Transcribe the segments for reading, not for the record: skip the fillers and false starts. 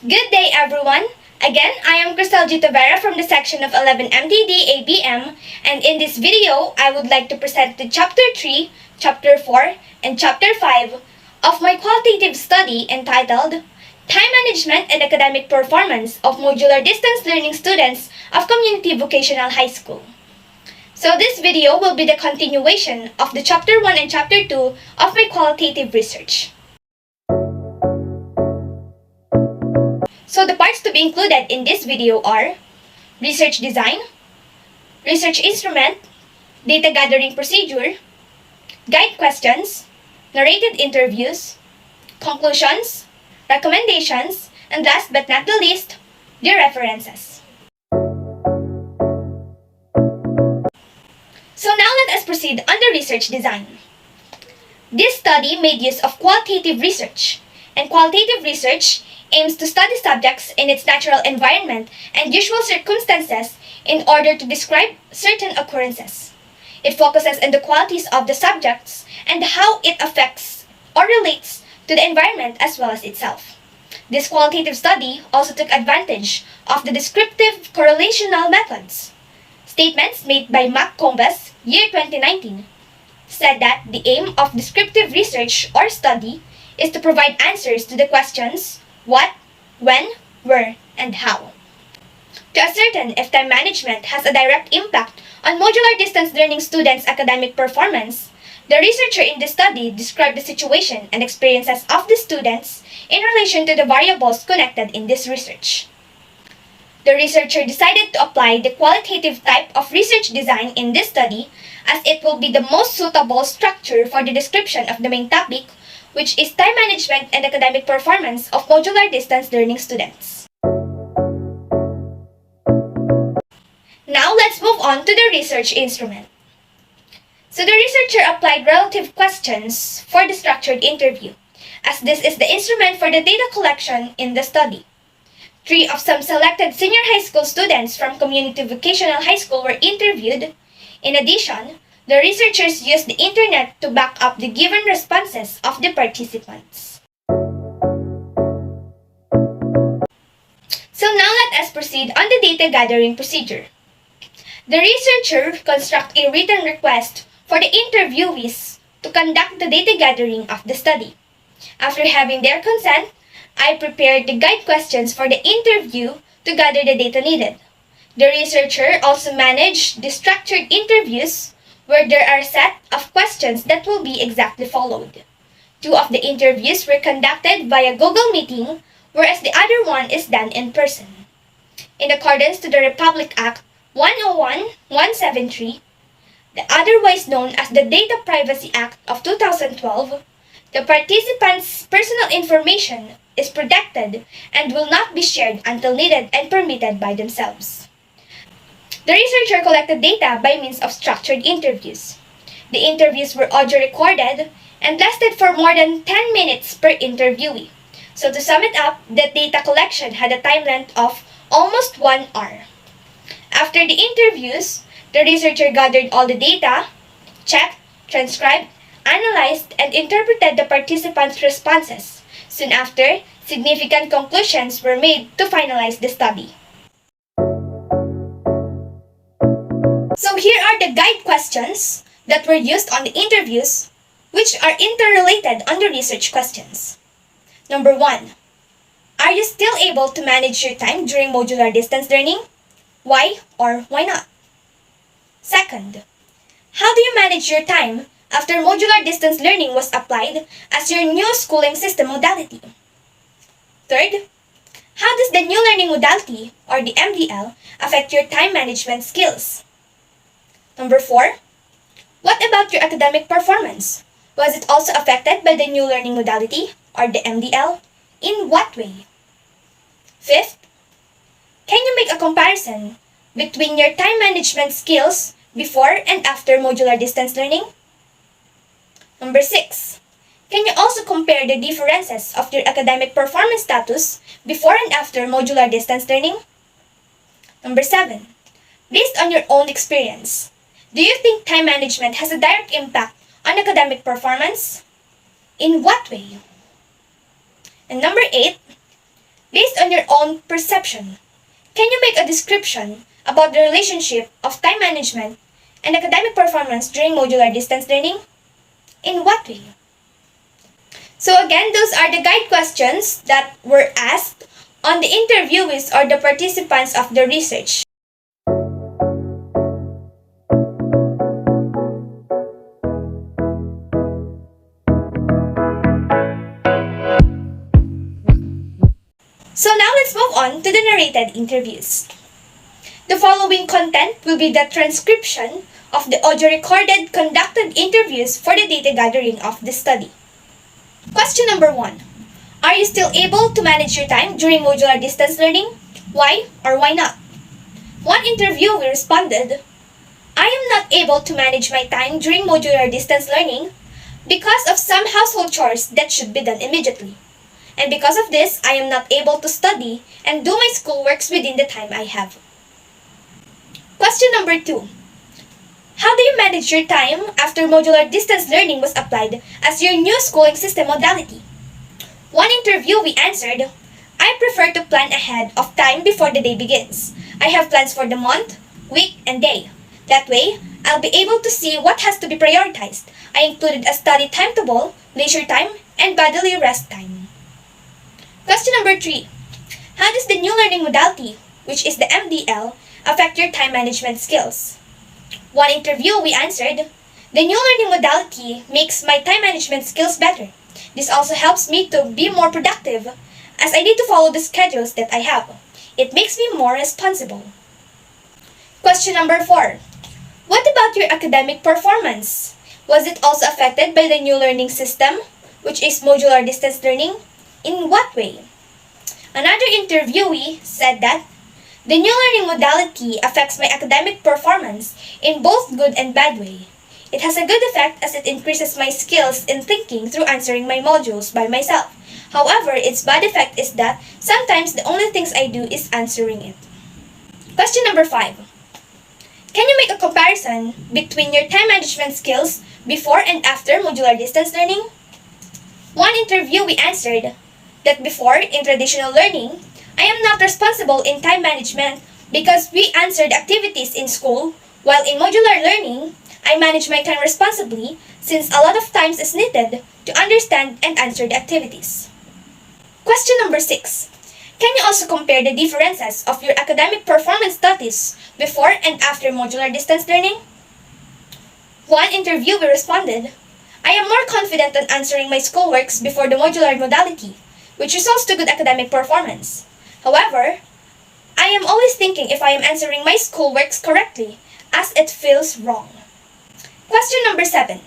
Good day, everyone. Again, I am Krystel Tovera from the section of 11 MDD ABM, and in this video, I would like to present the Chapter 3, Chapter 4, and Chapter 5 of my qualitative study entitled Time Management and Academic Performance of Modular Distance Learning Students of Community Vocational High School. So this video will be the continuation of the Chapter 1 and Chapter 2 of my qualitative research. So the parts to be included in this video are research design, research instrument, data gathering procedure, guide questions, narrated interviews, conclusions, recommendations, and last but not the least, the references. So now let us proceed on the research design. This study made use of qualitative research, and qualitative research aims to study subjects in its natural environment and usual circumstances in order to describe certain occurrences. It focuses on the qualities of the subjects and how it affects or relates to the environment as well as itself. This qualitative study also took advantage of the descriptive correlational methods. Statements made by McCombs, year 2019, said that the aim of descriptive research or study is to provide answers to the questions what, when, where, and how. To ascertain if time management has a direct impact on modular distance learning students' academic performance, the researcher in the study described the situation and experiences of the students in relation to the variables connected in this research. The researcher decided to apply the qualitative type of research design in this study as it will be the most suitable structure for the description of the main topic, which is time management and academic performance of modular distance learning students. Now let's move on to the research instrument. So the researcher applied relative questions for the structured interview, as this is the instrument for the data collection in the study. 3 of some selected senior high school students from Community Vocational High School were interviewed. In addition, the researchers used the internet to back up the given responses of the participants. So now let us proceed on the data gathering procedure. The researcher constructed a written request for the interviewees to conduct the data gathering of the study. After having their consent, I prepared the guide questions for the interview to gather the data needed. The researcher also managed the structured interviews where there are a set of questions that will be exactly followed. 2 of the interviews were conducted via Google Meeting, whereas the other one is done in person. In accordance to the Republic Act 101-173, the otherwise known as the Data Privacy Act of 2012, the participants' personal information is protected and will not be shared until needed and permitted by themselves. The researcher collected data by means of structured interviews. The interviews were audio recorded and lasted for more than 10 minutes per interviewee. So to sum it up, the data collection had a time length of almost 1 hour. After the interviews, the researcher gathered all the data, checked, transcribed, analyzed, and interpreted the participants' responses. Soon after, significant conclusions were made to finalize the study. So here are the guide questions that were used on the interviews, which are interrelated on the research questions. Number 1. Are you still able to manage your time during modular distance learning? Why or why not? Second, how do you manage your time after modular distance learning was applied as your new schooling system modality? Third, how does the new learning modality, or the MDL, affect your time management skills? Number 4, what about your academic performance? Was it also affected by the new learning modality, or the MDL? In what way? Fifth, can you make a comparison between your time management skills before and after modular distance learning? Number 6, can you also compare the differences of your academic performance status before and after modular distance learning? Number 7, based on your own experience, do you think time management has a direct impact on academic performance? In what way? And number 8, Based on your own perception, can you make a description about the relationship of time management and academic performance during modular distance learning? In what way? So again, those are the guide questions that were asked on the interviewees or the participants of the research. So now let's move on to the narrated interviews. The following content will be the transcription of the audio-recorded conducted interviews for the data gathering of the study. Question number 1. Are you still able to manage your time during modular distance learning? Why or why not? One interviewee responded, I am not able to manage my time during modular distance learning because of some household chores that should be done immediately. And because of this, I am not able to study and do my schoolworks within the time I have. Question number 2. How do you manage your time after modular distance learning was applied as your new schooling system modality? One interviewee answered, I prefer to plan ahead of time before the day begins. I have plans for the month, week, and day. That way, I'll be able to see what has to be prioritized. I included a study timetable, leisure time, and bodily rest time. Question number 3. How does the new learning modality, which is the MDL, affect your time management skills? One interviewee answered, the new learning modality makes my time management skills better. This also helps me to be more productive as I need to follow the schedules that I have. It makes me more responsible. Question number 4. What about your academic performance? Was it also affected by the new learning system, which is modular distance learning? In what way? Another interviewee said that the new learning modality affects my academic performance in both good and bad way. It has a good effect as it increases my skills in thinking through answering my modules by myself. However, its bad effect is that sometimes the only things I do is answering it. Question number 5. Can you make a comparison between your time management skills before and after modular distance learning? One interviewee answered that before, in traditional learning, I am not responsible in time management because we answered activities in school, while in modular learning, I manage my time responsibly since a lot of times is needed to understand and answer the activities. Question number 6. Can you also compare the differences of your academic performance status before and after modular distance learning? One interviewee responded, I am more confident on answering my schoolworks before the modular modality, which results to good academic performance. However, I am always thinking if I am answering my schoolworks correctly, as it feels wrong. Question number 7.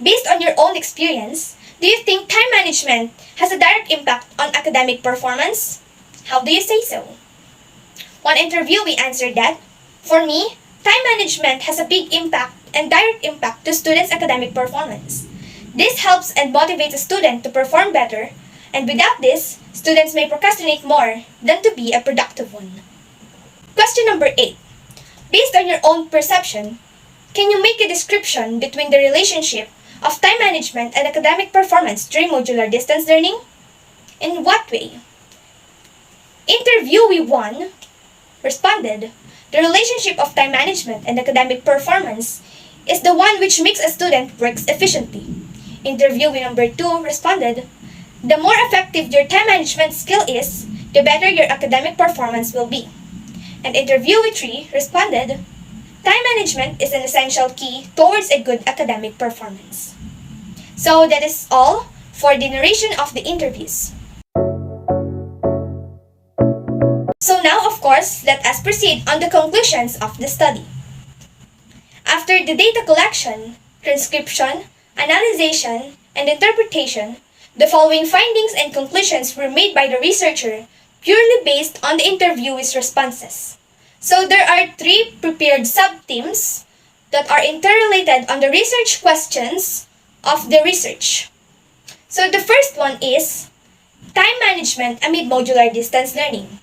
Based on your own experience, do you think time management has a direct impact on academic performance? How do you say so? One interviewee answered that, for me, time management has a big impact and direct impact to students' academic performance. This helps and motivates a student to perform better, and without this, students may procrastinate more than to be a productive one. Question number 8. Based on your own perception, can you make a description between the relationship of time management and academic performance during modular distance learning? In what way? Interviewee 1 responded, the relationship of time management and academic performance is the one which makes a student works efficiently. Interviewee number 2 responded, the more effective your time management skill is, the better your academic performance will be. And interviewee 3 responded, time management is an essential key towards a good academic performance. So that is all for the narration of the interviews. So now, of course, let us proceed on the conclusions of the study. After the data collection, transcription, analysis, and interpretation, the following findings and conclusions were made by the researcher purely based on the interviewee's responses. So there are 3 prepared sub-themes that are interrelated on the research questions of the research. So the first one is time management amid modular distance learning.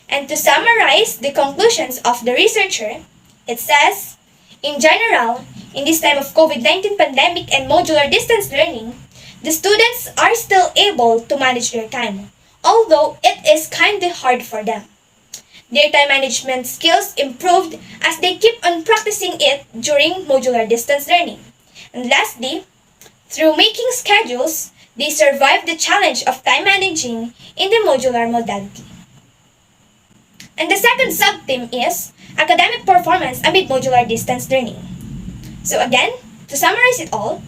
And to summarize the conclusions of the researcher, it says, in general, in this time of COVID-19 pandemic and modular distance learning, the students are still able to manage their time, although it is kinda hard for them. Their time management skills improved as they keep on practicing it during modular distance learning. And lastly, through making schedules, they survived the challenge of time managing in the modular modality. And the second sub-theme is academic performance amid modular distance learning. So again, to summarize it all,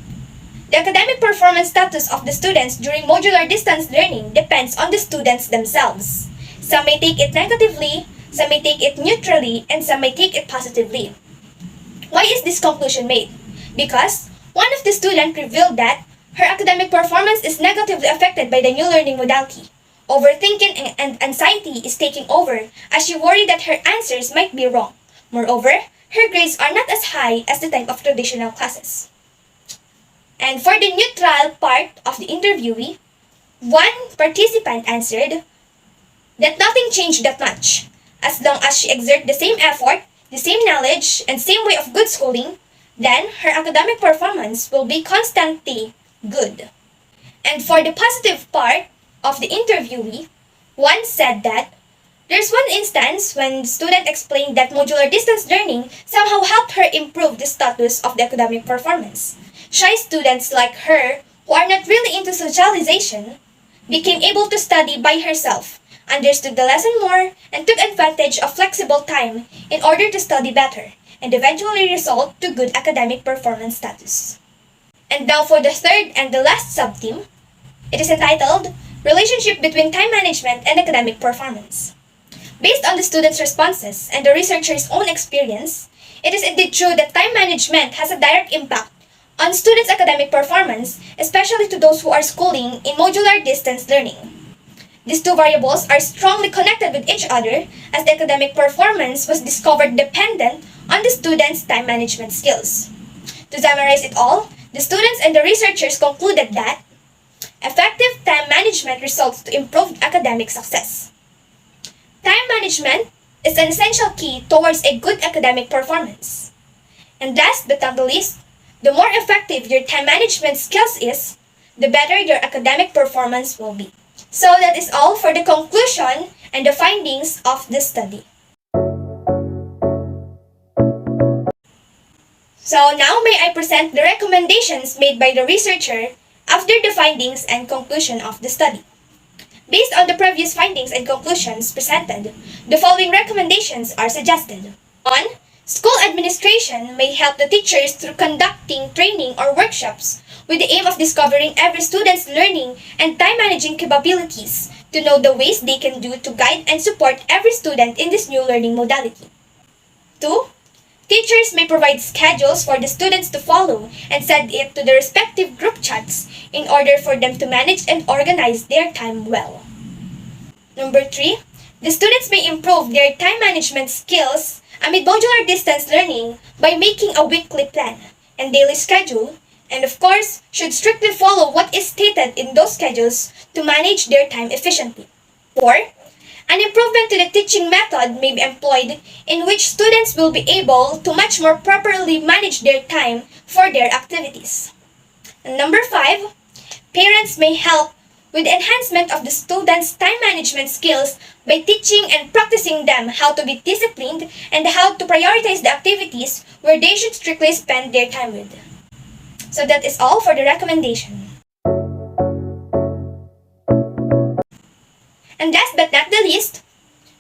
the academic performance status of the students during modular distance learning depends on the students themselves. Some may take it negatively, some may take it neutrally, and some may take it positively. Why is this conclusion made? Because one of the students revealed that her academic performance is negatively affected by the new learning modality. Overthinking and anxiety is taking over as she worried that her answers might be wrong. Moreover, her grades are not as high as the time of traditional classes. And for the neutral part of the interviewee, one participant answered that nothing changed that much. As long as she exerts the same effort, the same knowledge, and same way of good schooling, then her academic performance will be constantly good. And for the positive part of the interviewee, one said that there's one instance when the student explained that modular distance learning somehow helped her improve the status of the academic performance. Shy students like her, who are not really into socialization, became able to study by herself, understood the lesson more, and took advantage of flexible time in order to study better, and eventually result to good academic performance status. And now for the third and the last sub-theme, it is entitled Relationship between Time Management and Academic Performance. Based on the students' responses and the researcher's own experience, it is indeed true that time management has a direct impact on students' academic performance, especially to those who are schooling in modular distance learning. These two variables are strongly connected with each other as the academic performance was discovered dependent on the students' time management skills. To summarize it all, the students and the researchers concluded that effective time management results to improved academic success. Time management is an essential key towards a good academic performance. And last but not the least, the more effective your time management skills is, the better your academic performance will be. So that is all for the conclusion and the findings of the study. So now may I present the recommendations made by the researcher after the findings and conclusion of the study. Based on the previous findings and conclusions presented, the following recommendations are suggested. 1. School administration may help the teachers through conducting training or workshops with the aim of discovering every student's learning and time managing capabilities to know the ways they can do to guide and support every student in this new learning modality. 2. Teachers may provide schedules for the students to follow and send it to the respective group chats in order for them to manage and organize their time well. Number 3. The students may improve their time management skills amid modular distance learning by making a weekly plan and daily schedule, and of course, should strictly follow what is stated in those schedules to manage their time efficiently. 4. An improvement to the teaching method may be employed in which students will be able to much more properly manage their time for their activities. And number 5, parents may help with the enhancement of the students' time management skills by teaching and practicing them how to be disciplined and how to prioritize the activities where they should strictly spend their time with. So that is all for the recommendation. And last but not the least,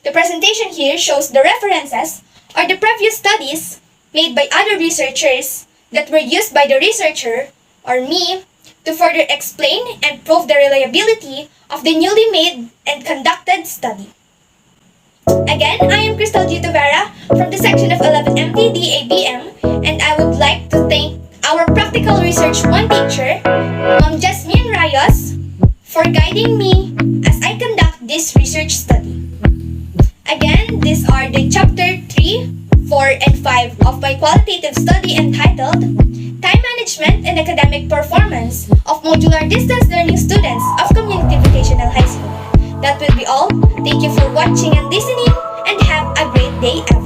the presentation here shows the references or the previous studies made by other researchers that were used by the researcher or me to further explain and prove the reliability of the newly made and conducted study. Again, I am Krystel Tovera from the section of 11 MTD-ABM, and I would like to thank our Practical Research 1 teacher, Ma'am Jasmin Rayos, for guiding me as I conduct this research study. Again, these are the chapter 3, 4, and 5 of my qualitative study entitled Time Management and Academic Performance of Modular Distance Learning Students of Community Vocational High School. That will be all. Thank you for watching and listening, and have a great day.